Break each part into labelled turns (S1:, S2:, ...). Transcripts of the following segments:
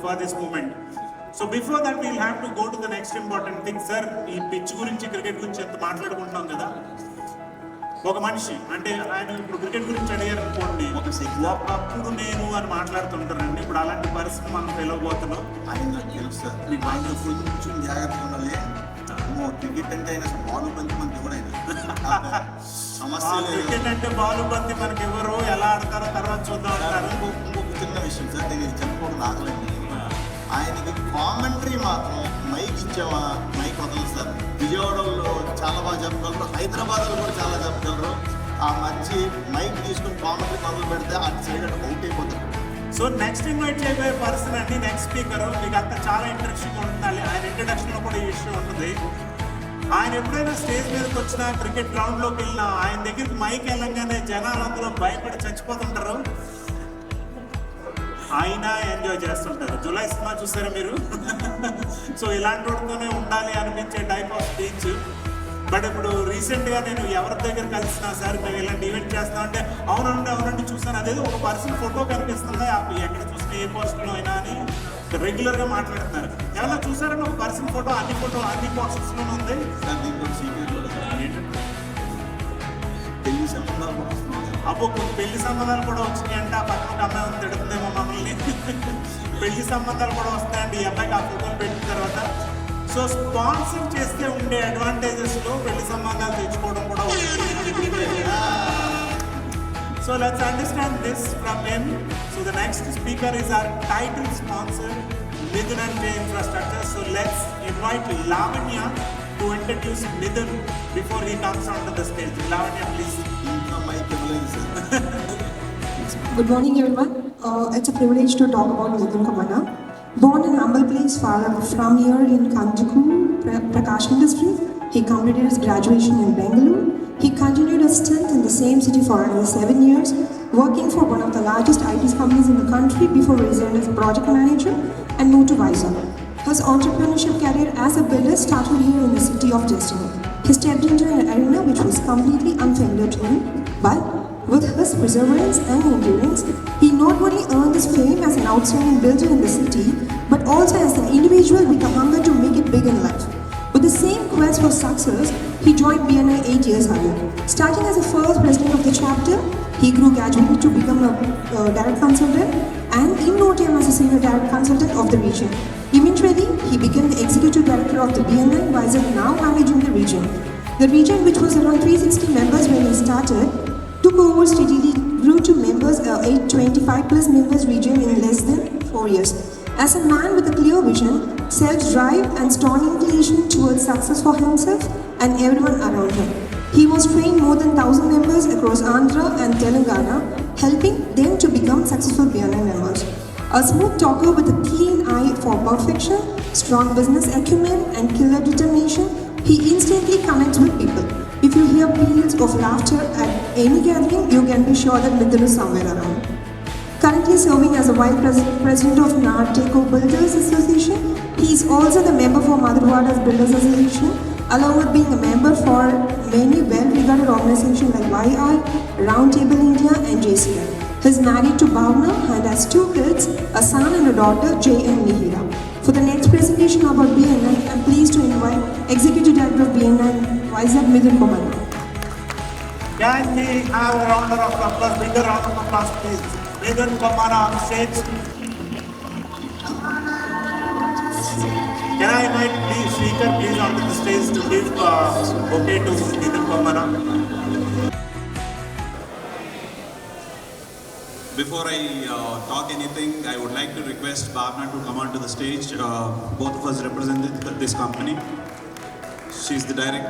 S1: for this moment. So before that we'll have to go to the next important thing. Sir, ఈ pitch గురించి cricket గురించి ఎంత మాట్లాడుకుంటున్నాం కదా, ఒక మనిషి అంటే ఆయన ఇప్పుడు క్రికెట్ గురించి అడిగారు అనుకోండి, ఒకప్పుడు నేను అని మాట్లాడుతుంటారండి. ఇప్పుడు అలాంటి పరిస్థితి మనం తెలియబోతున్నాం.
S2: ఆయన నాకు తెలుసు సార్, మీకు ఆయన ఫుల్ కూర్చొని జాగ్రత్తగా ఉండాలి. క్రికెట్ అంటే ఆయన బాల్ బంతి మనకి కూడా సమస్య.
S1: క్రికెట్ అంటే బాల్ బంతి మనకి ఎవరు ఎలా ఆడతారో తర్వాత చూద్దాం అంటారు.
S2: ఇంకొక చిన్న విషయం సార్, నేను చెప్పకూడదు ఆగలేండి. ఆయనకి కామెంటరీ మాత్రం మైక్ ఇచ్చామా, మైక్ వదలదు సార్. విజయవాడలో చాలా బాగా చెప్పగలరు, హైదరాబాద్లో కూడా చాలా చెప్పగలరు. ఆ మంచి మైక్ తీసుకుని కామెంటరీ మొదలు పెడితే అటు సైడ్ అటు అవుట్ అయిపోతారు.
S1: సో నెక్స్ట్ ఇన్వైట్ చేయబోయే పర్సన్ అండి, నెక్స్ట్ స్పీకర్. మీకు అంతా చాలా ఇంట్రెస్టింగ్ ఉంటుంది. ఆయన ఇంట్రడక్షన్లో కూడా ఈ విషయం ఉంటుంది. ఆయన ఎప్పుడైనా స్టేజ్ మీదకి వచ్చినా, క్రికెట్ గ్రౌండ్లోకి వెళ్ళినా, ఆయన దగ్గరికి మైక్ వెళ్ళంగానే జనాలు అందులో భయపడి చచ్చిపోతుంటారు. ఆయన ఎంజాయ్ చేస్తుంటారు. జూలై సినిమా చూసారా మీరు? సో ఇలాంటి వాటితోనే ఉండాలి అనిపించే టైప్ ఆఫ్ స్పీచ్. బట్ ఇప్పుడు రీసెంట్గా నేను ఎవరి దగ్గర కలిసినా, సార్ మేము ఇలాంటి ఈవెంట్ చేస్తాం అంటే అవునండి చూసాను, అదేదో ఒక పర్సన్ ఫోటో కనిపిస్తుంది ఎక్కడ చూసినా ఏ పోస్టులో అయినా అని రెగ్యులర్గా మాట్లాడుతున్నారు. ఎవరైనా చూసారని ఒక పర్సన్ ఫోటో అన్ని పోస్టర్స్లోనే ఉంది. అబ్బో కొన్ని పెళ్లి సంబంధాలు కూడా వచ్చినాయంటే ఆ పక్కన అమ్మాయి ఉంది తిడుతుందేమో మమ్మల్ని. పెళ్లి సంబంధాలు కూడా వస్తాయండి ఈ అబ్బాయికి ఆ ఫోటోలు పెట్టిన తర్వాత. సో స్పాన్సర్ చేస్తే ఉండే అడ్వాంటేజెస్లో పెళ్లి సంబంధాలు తెచ్చుకోవడం కూడా ఉంది. So let's understand this from him. So the next speaker is our title sponsor, Midun and J Infrastructure. So let's invite Lavanya to introduce Midun before he comes onto the stage. Lavanya, please.
S3: Good morning, everyone. It's a privilege to talk about Midun Kamanna. Born in humble place far from here in Kanjaku, Prakash Industry, he completed his graduation in Bangalore. He continued his stint in the same city for another 7 years, working for one of the largest IT companies in the country before resigning as project manager and moved to Vizag. His entrepreneurship career as a builder started here in the city of Destiny. He stepped into an arena which was completely unfamiliar to him, but with his perseverance and endurance, he not only earned his fame as an outstanding builder in the city, but also as an individual with a hunger to make it big in life. With the same quest for success, he joined BNI 8 years earlier. Starting as the first president of the chapter, he grew gradually to become a direct consultant and in no time as a senior direct consultant of the region. Eventually, he became the executive director of the BNI Vizag, now managing the region. The region, which was around 360 members when he started, took over steadily, grew to members, 825 plus members region in less than 4 years. As a man with a clear vision, self-drive and strong inclination towards success for himself and everyone around him, he was trained more than 1,000 members across Andhra and Telangana, helping them to become successful BNI members. A smooth talker with a keen eye for perfection, strong business acumen and killer determination, he instantly connects with people. If you hear peals of laughter at any gathering, you can be sure that Midun is somewhere around. Currently serving as a vice president of Narteco Builders Association, he is also the member for Madhurwada's Builders Association, along with being a member for many well-regarded organizations like YI, Roundtable India and JCI. He is married to Bhavna and has 2 kids, a son and a daughter, Jay and Mihira. For the next presentation about BNI, I am pleased to invite Executive Director of BNI, Vizag, Midun Kamanna.
S1: Can we have a round of applause, bigger round of applause, please? Midun Kamanna on stage. Can I invite please speaker please onto the stage to give bouquet to Midun Kamanna?
S4: Before I talk anything, I would like to request Bhavna to come onto the stage. Both of us represent this company.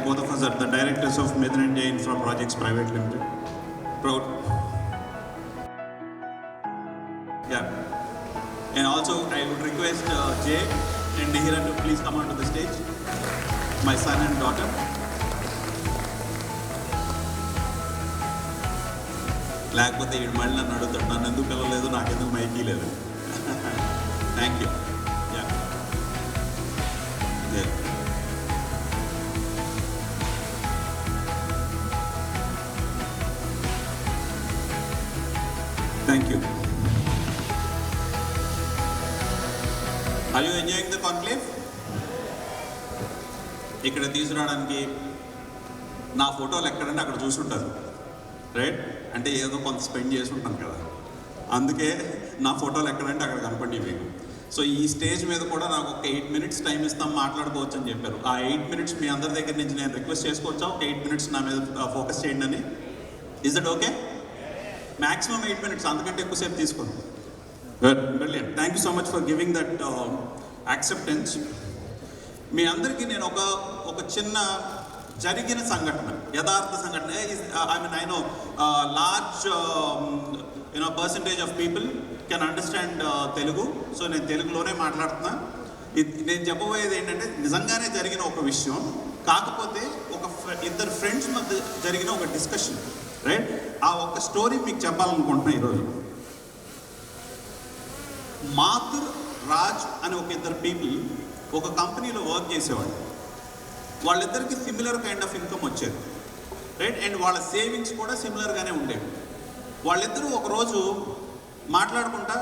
S4: Both of us are the directors of Midun and J Infra Projects Private Limited. Proud. Yeah. And also, I would request Jay and Nihira to please come onto the stage. My son and daughter. లేకపోతే ఈ మళ్ళీ నన్ను అడుగుతాడు, నన్ను ఎందుకు పిలవలేదు, నాకెందుకు మైకీ లేదు. Thank you. Thank you. Are you enjoying the conclave? ఇక్కడ తీసుకురావడానికి నా ఫోటోలు ఎక్కడంటే అక్కడ చూసుంటారు, రైట్? అంటే ఏదో కొంత స్పెండ్ చేసి ఉంటాను కదా, అందుకే నా ఫోటోలు ఎక్కడంటే అక్కడ కనపడి మీకు. సో ఈ స్టేజ్ మీద కూడా నాకు ఒక 8 minutes టైం ఇస్తాం, మాట్లాడుకోవచ్చు అని చెప్పారు. ఆ 8 minutes మీ అందరి దగ్గర నుంచి నేను రిక్వెస్ట్ చేసుకోవచ్చా? ఒక 8 minutes నా మీద ఫోకస్ చేయండి అని. Is that okay? Maximum 8 minutes, అంతకంటే ఎక్కువసేపు తీసుకోండి. Brilliant. Thank you so much for giving that acceptance. మీ అందరికీ నేను ఒక చిన్న జరిగిన సంఘటన, యథార్థ సంఘటన. I mean I know large percentage of people can understand Telugu, so నేను తెలుగులోనే మాట్లాడుతున్నా. నేను చెప్పబోయేది ఏంటంటే నిజంగానే జరిగిన ఒక విషయం, కాకపోతే ఇద్దరు ఫ్రెండ్స్ మధ్య జరిగిన ఒక డిస్కషన్, రైట్? ఆ ఒక స్టోరీ మీకు చెప్పాలనుకుంటున్నా ఈరోజు. మాథుర్, రాజ్ అని ఒక ఇద్దరు పీపుల్ ఒక కంపెనీలో వర్క్ చేసేవాళ్ళు. వాళ్ళిద్దరికి సిమిలర్ కైండ్ ఆఫ్ ఇన్కమ్ వచ్చేది, రైట్? అండ్ వాళ్ళ సేవింగ్స్ కూడా సిమిలర్గానే ఉండేవి. వాళ్ళిద్దరూ ఒకరోజు మాట్లాడుకుంటా,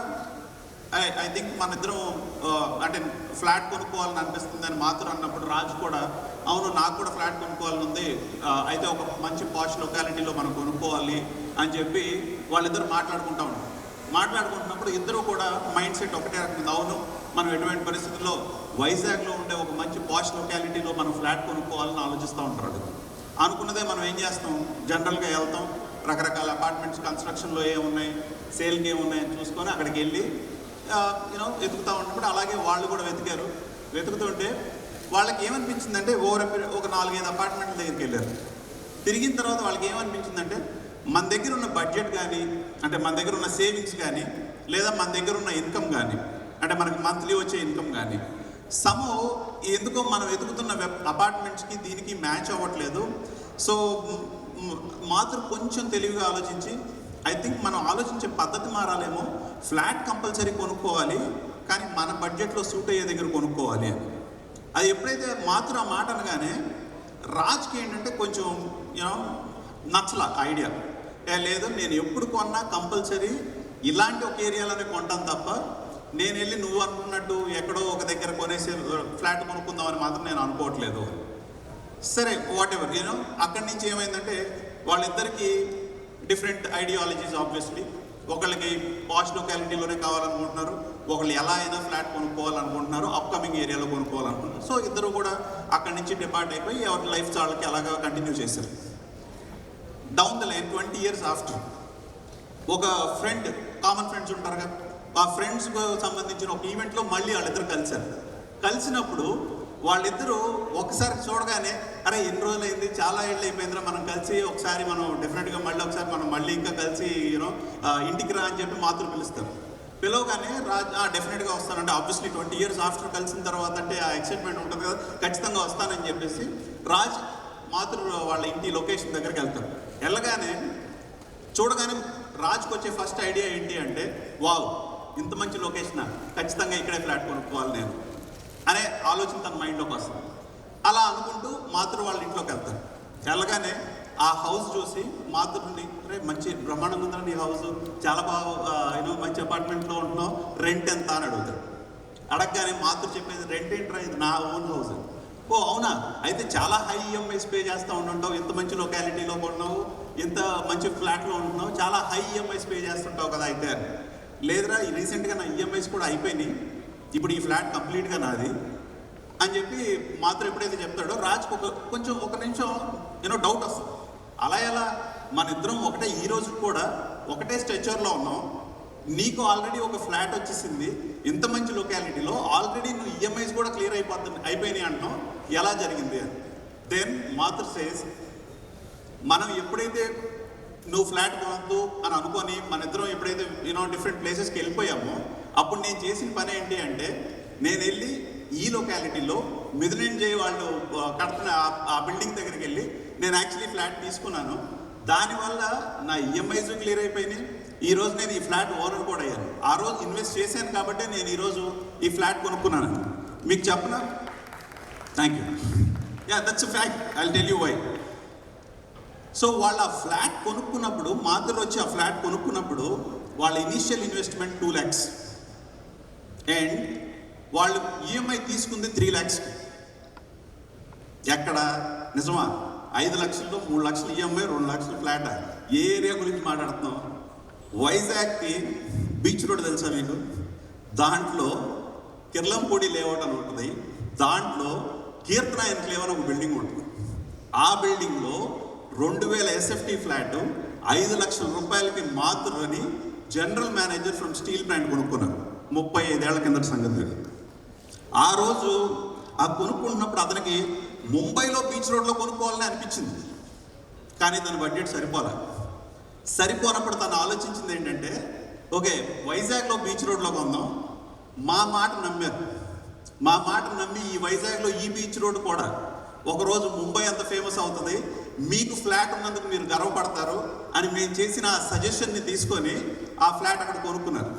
S4: ఐ థింక్ మన ఇద్దరం అంటే ఫ్లాట్ కొనుక్కోవాలని అనిపిస్తుంది అని మాత్రం అన్నప్పుడు రాజు కూడా అవును నాకు కూడా ఫ్లాట్ కొనుక్కోవాలని ఉంది, అయితే ఒక మంచి పాష్ లొకాలిటీలో మనం కొనుక్కోవాలి అని చెప్పి వాళ్ళిద్దరు మాట్లాడుకుంటా ఉంటారు. మాట్లాడుకుంటున్నప్పుడు ఇద్దరు కూడా మైండ్ సెట్ ఒకటే రకం, అవును మనం ఎటువంటి పరిస్థితుల్లో వైజాగ్లో ఉండే ఒక మంచి పాష్ లొకాలిటీలో మనం ఫ్లాట్ కొనుక్కోవాలని ఆలోచిస్తూ ఉంటారు. అనుకున్నదే మనం ఏం చేస్తాం, జనరల్గా వెళ్తాం, రకరకాల అపార్ట్మెంట్స్ కన్స్ట్రక్షన్లో ఏమున్నాయి, సేల్కి ఏమున్నాయని చూసుకొని అక్కడికి వెళ్ళి వెతుకుతూ ఉన్నప్పుడు అలాగే వాళ్ళు కూడా వెతుకుతుంటే వాళ్ళకి ఏమనిపించిందంటే ఒక 4-5 అపార్ట్మెంట్ల దగ్గరికి వెళ్ళారు. తిరిగిన తర్వాత వాళ్ళకి ఏమనిపించిందంటే మన దగ్గర ఉన్న బడ్జెట్ కానీ, అంటే మన దగ్గర ఉన్న సేవింగ్స్ కానీ, లేదా మన దగ్గర ఉన్న ఇన్కమ్ కానీ, అంటే మనకి మంత్లీ వచ్చే ఇన్కమ్ కానీ ఎందుకో మనం వెతుకుతున్న అపార్ట్మెంట్స్కి దీనికి మ్యాచ్ అవ్వట్లేదు. సో మాత్రం కొంచెం తెలివిగా ఆలోచించి, ఐ థింక్ మనం ఆలోచించే పద్ధతి మారాలేమో, ఫ్లాట్ కంపల్సరీ కొనుక్కోవాలి కానీ మన బడ్జెట్లో సూట్ అయ్యే దగ్గర కొనుక్కోవాలి అని. అది ఎప్పుడైతే మాత్రం ఆ మాట అనగానే రాజ్కి ఏంటంటే కొంచెం నచ్చల ఐడియా. లేదు నేను ఎప్పుడు కొన్నా కంపల్సరీ ఇలాంటి ఒక ఏరియాలోనే కొంటాను తప్ప నేను వెళ్ళి నువ్వు అనుకున్నట్టు ఎక్కడో ఒక దగ్గర కొనేసి ఫ్లాట్ కొనుక్కుందామని మాత్రం నేను అనుకోవట్లేదు. సరే వాట్ ఎవర్ అక్కడి నుంచి ఏమైందంటే వాళ్ళిద్దరికీ డిఫరెంట్ ఐడియాలజీస్. ఆబ్వియస్లీ ఒకళ్ళకి పాష్ లొకాలిటీలోనే కావాలనుకుంటున్నారు, ఒకళ్ళు ఎలా అయినా ఫ్లాట్ కొనుక్కోవాలనుకుంటున్నారు, అప్కమింగ్ ఏరియాలో కొనుక్కోవాలనుకుంటున్నారు. సో ఇద్దరు కూడా అక్కడి నుంచి డిపార్ట్ అయిపోయి ఎవరి లైఫ్ వాళ్ళకి అలాగా కంటిన్యూ చేశారు. Down the line 20 years after ఒక ఫ్రెండ్, కామన్ ఫ్రెండ్స్ ఉంటారు కదా, ఆ ఫ్రెండ్స్కు సంబంధించిన ఒక ఈవెంట్లో మళ్ళీ వాళ్ళిద్దరు కలిసినప్పుడు వాళ్ళిద్దరూ ఒకసారి చూడగానే అరే ఎన్ని రోజులు అయింది, చాలా ఏళ్ళు అయిపోయిందిరా మనం కలిసి, ఒకసారి మనం డెఫినెట్గా ఒకసారి మనం మళ్ళీ ఇంకా కలిసి ఇంటికి రా అని చెప్పి మాత్రం పిలుస్తారు. పిలవగానే రాజ్ డెఫినెట్గా వస్తానంటే ఆబ్వియస్లీ 20 years ఆఫ్టర్ కలిసిన తర్వాత అంటే ఆ ఎక్సైట్మెంట్ ఉంటుంది కదా, ఖచ్చితంగా వస్తానని చెప్పేసి రాజ్ మాత్రం వాళ్ళ ఇంటి లొకేషన్ దగ్గరికి వెళ్తారు. వెళ్ళగానే చూడగానే రాజ్కి వచ్చే ఫస్ట్ ఐడియా ఏంటి అంటే, వావ్ ఇంత మంచి లొకేషనా, ఖచ్చితంగా ఇక్కడే ఫ్లాట్ కొనుక్కోవాలి నేను అనే ఆలోచన తన మైండ్లోకి వస్తుంది. అలా అనుకుంటూ మాతృ వాళ్ళ ఇంట్లోకి వెళ్తారు. వెళ్ళగానే ఆ హౌస్ చూసి మాతృని రే మంచి బ్రహ్మాండంగా ఉందని నీ హౌస్, చాలా బాగా మంచి అపార్ట్మెంట్లో ఉంటున్నావు, రెంట్ ఎంత అని అడుగుతాడు. అడగగానే మాతృ చెప్పేది రెంట్ ఏంట్రా, ఇది నా ఓన్ హౌస్. ఓ అవునా, అయితే చాలా హై ఈఎంఐస్ పే చేస్తూ ఉంటుంటావు, ఇంత మంచి లొకాలిటీలో కొన్నావు, ఇంత మంచి ఫ్లాట్లో ఉంటున్నావు, చాలా హై ఈఎంఐస్ పే చేస్తుంటావు కదా. అయితే లేదురా రీసెంట్గా నా ఈఎంఐస్ కూడా అయిపోయినాయి, ఇప్పుడు ఈ ఫ్లాట్ కంప్లీట్గా నాది అని చెప్పి మాత్రం ఎప్పుడైతే చెప్తాడో రాజ్కి కొంచెం ఒక నిమిషం డౌట్ వస్తుంది. అలా ఎలా మన ఇద్దరం ఒకటే, ఈ రోజు కూడా ఒకటే స్ట్రెచర్లో ఉన్నాం, నీకు ఆల్రెడీ ఒక ఫ్లాట్ వచ్చేసింది ఇంత మంచి లొకాలిటీలో, ఆల్రెడీ నువ్వు ఈఎంఐస్ కూడా క్లియర్ అయిపోయినాయి అంటున్నావు, ఎలా జరిగింది అని. దెన్ మాత్రం సేస్ మనం ఎప్పుడైతే నువ్వు ఫ్లాట్ కొనద్దు అని అనుకొని మన ఇద్దరం ఎప్పుడైతే డిఫరెంట్ ప్లేసెస్కి వెళ్ళిపోయామో అప్పుడు నేను చేసిన పని ఏంటి అంటే, నేను వెళ్ళి ఈ లొకాలిటీలో మిథున్ జై వాళ్ళు కడుతున్న ఆ బిల్డింగ్ దగ్గరికి వెళ్ళి నేను యాక్చువల్లీ ఫ్లాట్ తీసుకున్నాను, దానివల్ల నా ఈఎంఐస్ క్లియర్ అయిపోయినాయి, ఈరోజు నేను ఈ ఫ్లాట్ ఓనర్ కూడా అయ్యాను. ఆ రోజు ఇన్వెస్ట్ చేశాను కాబట్టి నేను ఈరోజు ఈ ఫ్లాట్ కొనుక్కున్నాను. మీకు చెప్పనా? Thank you. Yeah that's a fact, I will tell you why. So వాళ్ళ ఫ్లాట్ కొనుక్కున్నప్పుడు, మాతృ వచ్చి ఆ ఫ్లాట్ కొనుక్కున్నప్పుడు వాళ్ళ ఇనీషియల్ ఇన్వెస్ట్మెంట్ 2 lakhs అండ్ వాళ్ళు ఈఎంఐ తీసుకుంది 3 lakhs. ఎక్కడ నిజమా? 5 లక్షల్లో 3 లక్షలు ఈఎంఐ, 2 లక్షలు ఫ్లాట్. ఏ ఏరియా గురించి మాట్లాడుతున్నాం? వైజాగ్కి బీచ్ రోడ్ తెలుసా మీకు? దాంట్లో కిర్లంపూడి లేఅవుట్ అని ఉంటుంది. దాంట్లో కీర్తన ఎన్క్లేవ్ అని ఒక బిల్డింగ్ ఉంటుంది. ఆ బిల్డింగ్లో 2000 SFT ఫ్లాట్ 5 లక్షల రూపాయలకి మాత్రమని general manager from steel plant కొనుక్కున్నారు. 35 ఏళ్ల కిందటి సంగతి. ఆ రోజు ఆ కొనుక్కుంటున్నప్పుడు అతనికి ముంబైలో బీచ్ రోడ్లో కొనుక్కోవాలని అనిపించింది, కానీ తన బడ్జెట్ సరిపోనప్పుడు తను ఆలోచించింది ఏంటంటే, ఓకే వైజాగ్లో బీచ్ రోడ్లో కొందాం. మా మాట నమ్మారు. మా మాట నమ్మి ఈ వైజాగ్లో ఈ బీచ్ రోడ్ కూడా ఒకరోజు ముంబై అంత ఫేమస్ అవుతుంది, మీకు ఫ్లాట్ ఉన్నందుకు మీరు గర్వపడతారు అని మేము చేసిన సజెషన్ని తీసుకొని ఆ ఫ్లాట్ అక్కడ కొనుక్కున్నారు.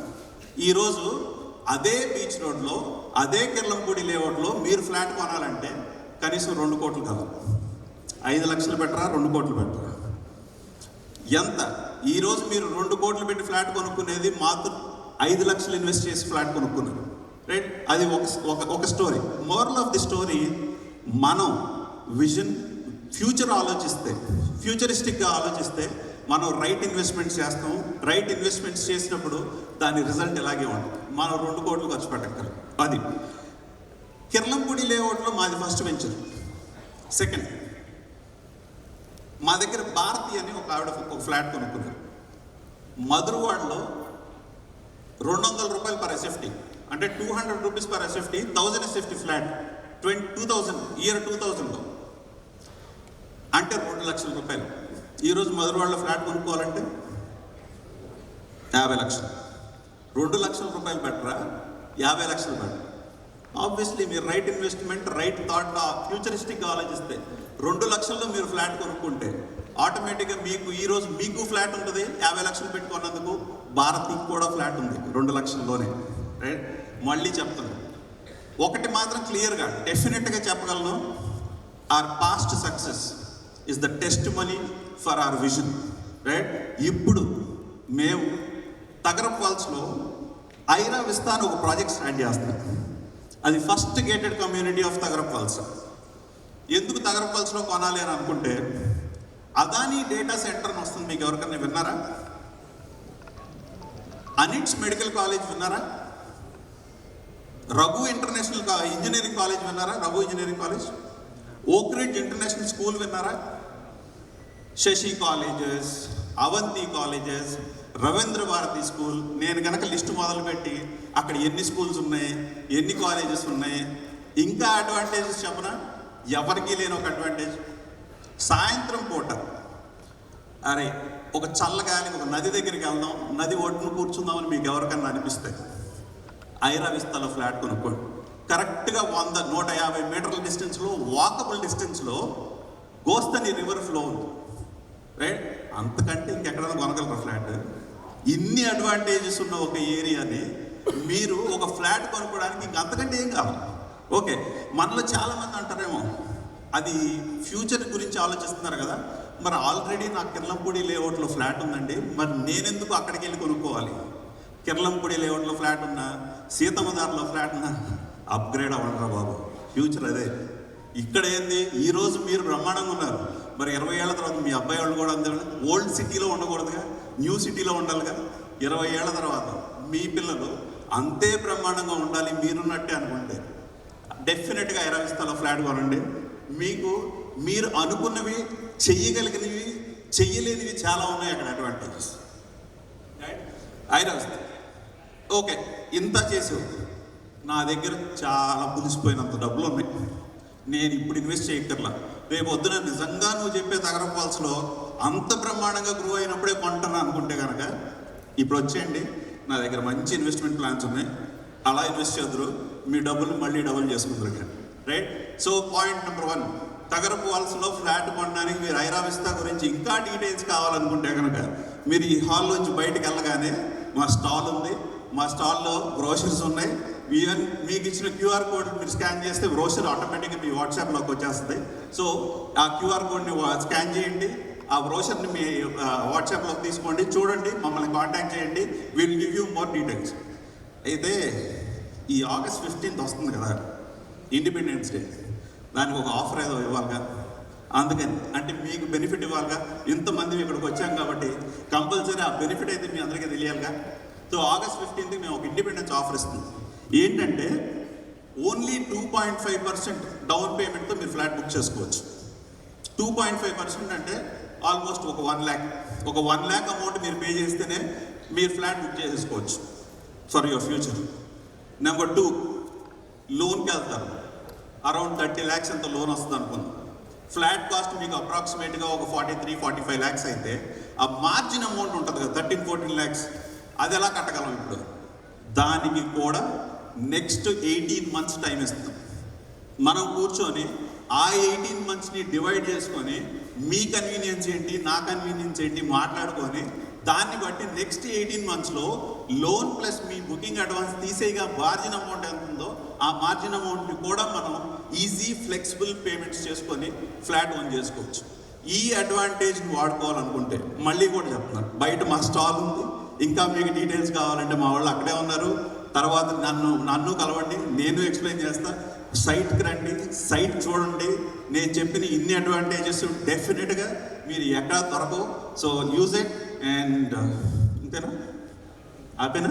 S4: ఈరోజు అదే బీచ్ రోడ్లో అదే కిర్లంపూడి లేఅవుట్లో మీరు ఫ్లాట్ కొనాలంటే కనీసం 2 కోట్లు కాదు. 5 లక్షలు పెట్టరా, 2 కోట్లు పెట్టరా? ఎంత? ఈరోజు మీరు 2 కోట్లు పెట్టి ఫ్లాట్ కొనుక్కునేది మాత్రం 5 లక్షలు ఇన్వెస్ట్ చేసి ఫ్లాట్ కొనుక్కున్నారు, రైట్? అది ఒక story. Moral of the story, మనం విజన్ ఫ్యూచరిస్టిక్గా ఆలోచిస్తే మనం రైట్ ఇన్వెస్ట్మెంట్స్ చేస్తాం. రైట్ ఇన్వెస్ట్మెంట్స్ చేసినప్పుడు దాని రిజల్ట్ ఇలాగే ఉంటుంది. మనం 2 కోట్లు ఖర్చు పెట్టగలం. అది కిర్లంపూడి లేఅవుట్లో మాది ఫస్ట్ వెంచర్. సెకండ్, మా దగ్గర భారతి అని ఒక ఆవిడ ఒక ఫ్లాట్ కొనుక్కున్నారు. మధురవాడలో 200 రూపాయలు పర్ SFT, అంటే 200 rupees per SFT, 1000 SFT flat 2000 అంటే 2 లక్షల రూపాయలు. ఈరోజు మధురవాడలో ఫ్లాట్ కొనుక్కోవాలంటే 50 లక్షలు. 2 లక్షల రూపాయలు బెటరా, 50 లక్షలు బెటర్? ఆబ్వియస్లీ మీరు రైట్ ఇన్వెస్ట్మెంట్, రైట్ థాట్, ఫ్యూచరిస్టిక్గా ఆలోచిస్తే 2 లక్షల్లో మీరు ఫ్లాట్ కొనుక్కుంటే ఆటోమేటిక్గా ఈరోజు మీకు ఫ్లాట్ ఉంటుంది. 50 లక్షలు పెట్టుకున్నందుకు భారతికి కూడా ఫ్లాట్ ఉంది 2 లక్షల్లోనే, రైట్? మళ్ళీ చెప్తాను, ఒకటి మాత్రం క్లియర్గా డెఫినెట్గా చెప్పగలను, our past success is the testimony for our vision, right? ఇప్పుడు మేము తగరపు ఫాల్స్లో ఐరా విస్తా అని ఒక ప్రాజెక్ట్ స్టార్ట్ చేస్తాం. అది first gated community of Tagarapu Falls. ఎందుకు తగరపు ఫాల్స్లో కొనాలి అని అనుకుంటే, అదానీ డేటా సెంటర్ అని వస్తుంది. మీకు ఎవరికన్నా విన్నారా? అనిట్స్ మెడికల్ కాలేజ్ విన్నారా? రఘు ఇంటర్నేషనల్ ఇంజనీరింగ్ కాలేజ్ విన్నారా? Raghu Engineering College. Oakridge International School విన్నారా? Sasi colleges, Avanti colleges, Rabindra Bharati School. నేను కనుక లిస్టు మొదలుపెట్టి అక్కడ ఎన్ని స్కూల్స్ ఉన్నాయి, ఎన్ని కాలేజెస్ ఉన్నాయి, ఇంకా అడ్వాంటేజెస్ చెప్పనా? ఎవరికీ లేని ఒక అడ్వాంటేజ్, సాయంత్రం పూట అరే ఒక చల్లగాలి ఒక నది దగ్గరికి వెళ్దాం, నది ఒడ్డును కూర్చుందామని మీకు ఎవరికన్నా అనిపిస్తే ఐరా విస్తాలో ఫ్లాట్ కొనుక్కోండి. కరెక్ట్గా 100-150 మీటర్ల డిస్టెన్స్లో, వాకబుల్ డిస్టెన్స్లో గోస్తని రివర్ ఫ్లో ఉంది, రైట్? అంతకంటే ఇంకెక్కడైనా కొనగలరా ఫ్లాట్? ఇన్ని అడ్వాంటేజెస్ ఉన్న ఒక ఏరియాని మీరు ఒక ఫ్లాట్ కొనుక్కోవడానికి ఇంకంతకంటే ఏం కావాలి? ఓకే, మనలో చాలామంది అంటారేమో అది ఫ్యూచర్ గురించి ఆలోచిస్తున్నారు కదా, మరి ఆల్రెడీ నాకు కిర్లంపూడి లేఅవుట్లో ఫ్లాట్ ఉందండి, మరి నేనెందుకు అక్కడికి వెళ్ళి కొనుక్కోవాలి? కిర్లంపూడి లేఅవుట్లో ఫ్లాట్ ఉన్నా, సీతమ్మదారిలో ఫ్లాట్ ఉన్నా అప్గ్రేడ్ అవ్వడరా బాబు, ఫ్యూచర్ అదే. ఇక్కడ ఏంది, ఈరోజు మీరు బ్రహ్మాండంగా ఉన్నారు, మరి 20 ఏళ్ల తర్వాత మీ అబ్బాయి వాళ్ళు కూడా అంతే. ఓల్డ్ సిటీలో ఉండకూడదుగా, న్యూ సిటీలో ఉండాలిగా. 20 ఏళ్ల తర్వాత మీ పిల్లలు అంతే బ్రహ్మాండంగా ఉండాలి మీరున్నట్టే అనుకుంటే డెఫినెట్గా ఐరా విస్తాలో ఫ్లాట్ కొనండి. మీరు అనుకున్నవి, చెయ్యగలిగినవి, చెయ్యలేనివి చాలా ఉన్నాయి అక్కడ అడ్వాంటేజెస్, ఐరా విస్తా. ఓకే, ఇంత చేసావు, నా దగ్గర చాలా పులిసిపోయినంత డబ్బులు ఉన్నాయి, నేను ఇప్పుడు ఇన్వెస్ట్ చేయక్కర్లా. రేపు వద్దున నిజంగా నువ్వు చెప్పే తగరపు ఫాల్స్లో అంత బ్రహ్మాండంగా గ్రో అయినప్పుడే కొంటాను అనుకుంటే కనుక ఇప్పుడు వచ్చేయండి, నా దగ్గర మంచి ఇన్వెస్ట్మెంట్ ప్లాన్స్ ఉన్నాయి, అలా ఇన్వెస్ట్ చేద్దరు, మీ డబ్బులు మళ్ళీ డబుల్ చేసుకుంటారు ఇక్కడ, right? So point number 1, Tagarapu ఫాల్స్లో ఫ్లాట్ కొనడానికి మీరు ఐరా విస్తా గురించి ఇంకా డీటెయిల్స్ కావాలనుకుంటే కనుక మీరు ఈ హాల్లోంచి బయటకు వెళ్ళగానే మా స్టాల్ ఉంది. మా స్టాల్లో బ్రోషర్స్ ఉన్నాయి. ఈవెన్ మీకు ఇచ్చిన QR కోడ్ మీరు స్కాన్ చేస్తే బ్రోషర్ ఆటోమేటిక్గా మీ వాట్సాప్లోకి వచ్చేస్తుంది. సో ఆ QR కోడ్ని స్కాన్ చేయండి, ఆ బ్రోషర్ని మీ వాట్సాప్లోకి తీసుకోండి, చూడండి, మమ్మల్ని కాంటాక్ట్ చేయండి, will give you more details. అయితే ఈ August 15th వస్తుంది కదా, ఇండిపెండెన్స్ డే, దానికి ఒక ఆఫర్ ఏదో ఇవ్వాలిగా. అందుకని అంటే మీకు బెనిఫిట్ ఇవ్వాలిగా, ఇంతమంది ఇక్కడికి వచ్చాం కాబట్టి కంపల్సరీ ఆ బెనిఫిట్ అయితే మీ అందరికీ తెలియాలిగా. సో August 15th మేము ఒక ఇండిపెండెన్స్ ఆఫర్ ఇస్తుంది. ఏంటంటే ఓన్లీ 2.5% డౌన్ పేమెంట్తో మీరు ఫ్లాట్ బుక్ చేసుకోవచ్చు. 2.5% అంటే ఆల్మోస్ట్ ఒక 1 lakh. ఒక 1 lakh అమౌంట్ మీరు పే చేస్తేనే మీరు ఫ్లాట్ బుక్ చేసేసుకోవచ్చు ఫర్ యువర్ ఫ్యూచర్. నెంబర్ 2, లోన్కి వెళ్తారు. అరౌండ్ 30 lakhs ఎంత లోన్ వస్తుంది అనుకుందాం. ఫ్లాట్ కాస్ట్ మీకు అప్రాక్సిమేట్గా ఒక 43-45 lakhs అయితే ఆ మార్జిన్ అమౌంట్ ఉంటుంది కదా 13-14 lakhs, అది ఎలా కట్టగలం ఇప్పుడు? దానికి కూడా నెక్స్ట్ 18 months టైం ఇస్తాం. మనం కూర్చొని ఆ 18 monthsని డివైడ్ చేసుకొని మీ కన్వీనియన్స్ ఏంటి, నా కన్వీనియన్స్ ఏంటి మాట్లాడుకొని దాన్ని బట్టి నెక్స్ట్ 18 monthsలో లోన్ ప్లస్ మీ బుకింగ్ అడ్వాన్స్ తీసేగా మార్జిన్ అమౌంట్ ఎంత ఉందో ఆ మార్జిన్ అమౌంట్ని కూడా మనం ఈజీ ఫ్లెక్సిబుల్ పేమెంట్స్ చేసుకొని ఫ్లాట్ ఓన్ చేసుకోవచ్చు. ఈ అడ్వాంటేజ్ని వాడుకోవాలనుకుంటే మళ్ళీ కూడా చెప్తున్నాను, బయట మా స్టాల్ ఉంది. ఇంకా మీకు డీటెయిల్స్ కావాలంటే మా వాళ్ళు అక్కడే ఉన్నారు. తర్వాత నన్ను కలవండి, నేను ఎక్స్ప్లెయిన్ చేస్తా. సైట్కి రండి, సైట్ చూడండి. నేను చెప్పిన ఇన్ని అడ్వాంటేజెస్ డెఫినెట్గా మీరు ఎక్కడ దొరకవు. So use it. అండ్ అంతేనా, హ్యాపీనా?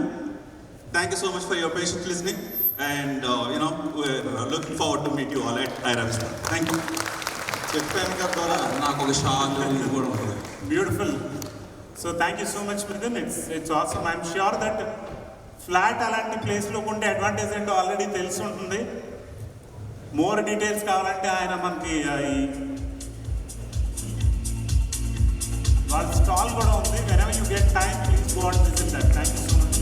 S4: Thank you so much for your patient listening. And you know looking forward to meet you all at ఐరాబ్. Thank you.
S2: చెప్పాను కదా,
S4: నాకు ఒక షాల్ ఇది కూడా ఉంటుంది.
S1: Beautiful. So thank you so much Mithun. It's awesome. I'm sure that flat అలాంటి ప్లేస్లో ఉండే అడ్వాంటేజ్ ఏంటో ఆల్రెడీ తెలిసి ఉంటుంది. మోర్ డీటెయిల్స్ కావాలంటే ఆయన మనకి వాళ్ళ స్టాల్ కూడా ఉంది. When ever you get time please go and visit that. Thank you so much.